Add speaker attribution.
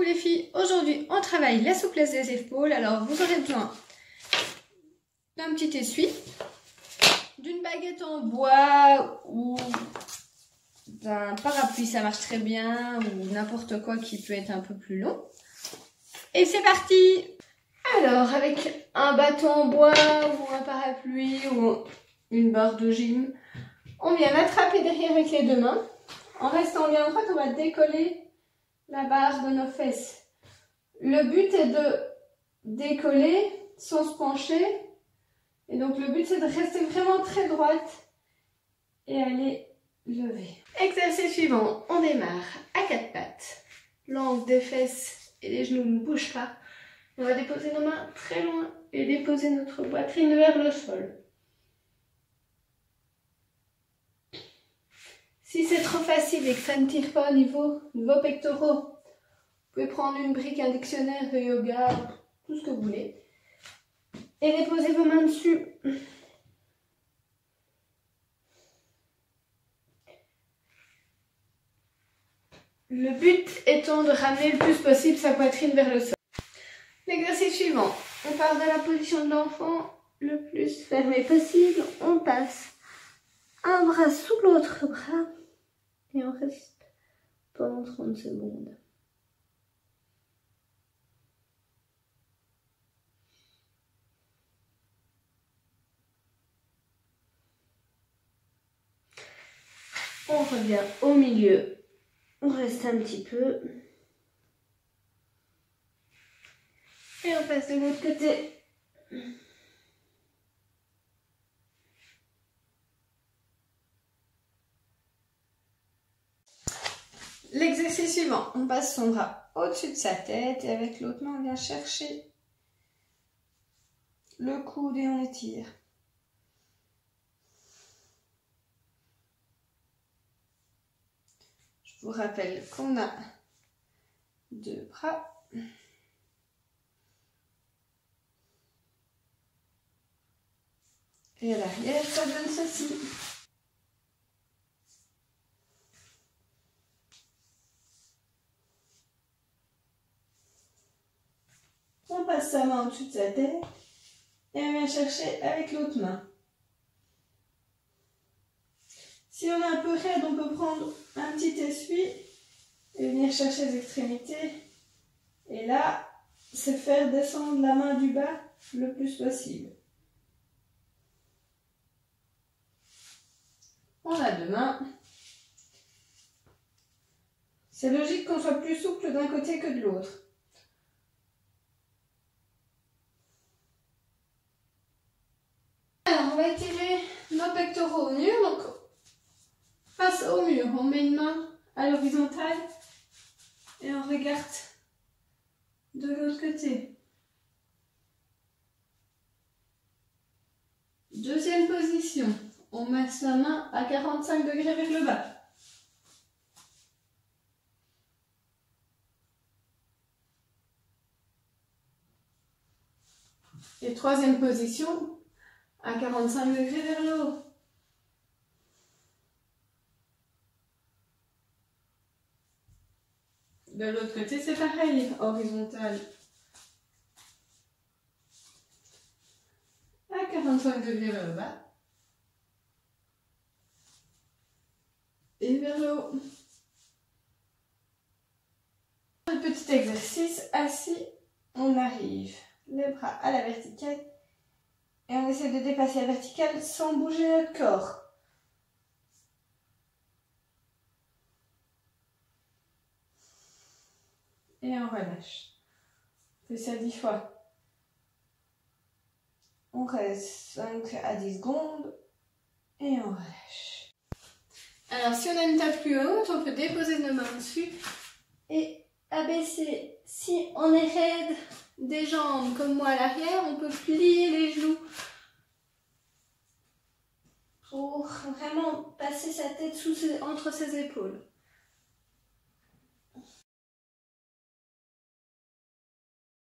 Speaker 1: les filles, aujourd'hui on travaille la souplesse des épaules. Alors vous aurez besoin d'un petit essuie, d'une baguette en bois ou d'un parapluie, ça marche très bien, ou n'importe quoi qui peut être un peu plus long. Et c'est parti! Alors avec un bâton en bois ou un parapluie ou une barre de gym, on vient l'attraper derrière avec les deux mains. En restant bien droite, on va décoller la barre de nos fesses. Le but est de décoller sans se pencher. Et donc le but c'est de rester vraiment très droite et aller lever. Exercice suivant, on démarre à quatre pattes. L'angle des fesses et les genoux ne bougent pas. On va déposer nos mains très loin et déposer notre poitrine vers le sol. Si c'est trop facile et que ça ne tire pas au niveau de vos pectoraux, vous pouvez prendre une brique, un dictionnaire de yoga, tout ce que vous voulez. Et déposez vos mains dessus. Le but étant de ramener le plus possible sa poitrine vers le sol. L'exercice suivant, on part de la position de l'enfant le plus fermé possible. On passe un bras sous l'autre bras et on reste pendant 30 secondes. On revient au milieu, on reste un petit peu et on passe de l'autre côté. L'exercice suivant, on passe son bras au-dessus de sa tête et avec l'autre main on vient chercher le coude et on étire. Je vous rappelle qu'on a deux bras. Et à l'arrière, ça donne ceci. On passe sa main au-dessus de sa tête et on vient chercher avec l'autre main. Si on est un peu raide, on peut prendre un petit essuie et venir chercher les extrémités. Et là, c'est faire descendre la main du bas le plus possible. On a deux mains. C'est logique qu'on soit plus souple d'un côté que de l'autre. Alors, on va étirer nos pectoraux au mur. Donc, face au mur, on met une main à l'horizontale et on regarde de l'autre côté. Deuxième position, on met sa main à 45 degrés vers le bas. Et troisième position, à 45 degrés vers le haut. De l'autre côté, c'est pareil, horizontal. À 45 degrés vers le bas. Et vers le haut. Un petit exercice, assis, on arrive les bras à la verticale et on essaie de dépasser la verticale sans bouger notre corps. Et on relâche. On fait ça 10 fois. On reste 5 à 10 secondes et on relâche. Alors si on a une table plus haute, on peut déposer nos mains dessus et abaisser. Si on est raide des jambes comme moi à l'arrière, on peut plier les genoux pour vraiment passer sa tête entre ses épaules.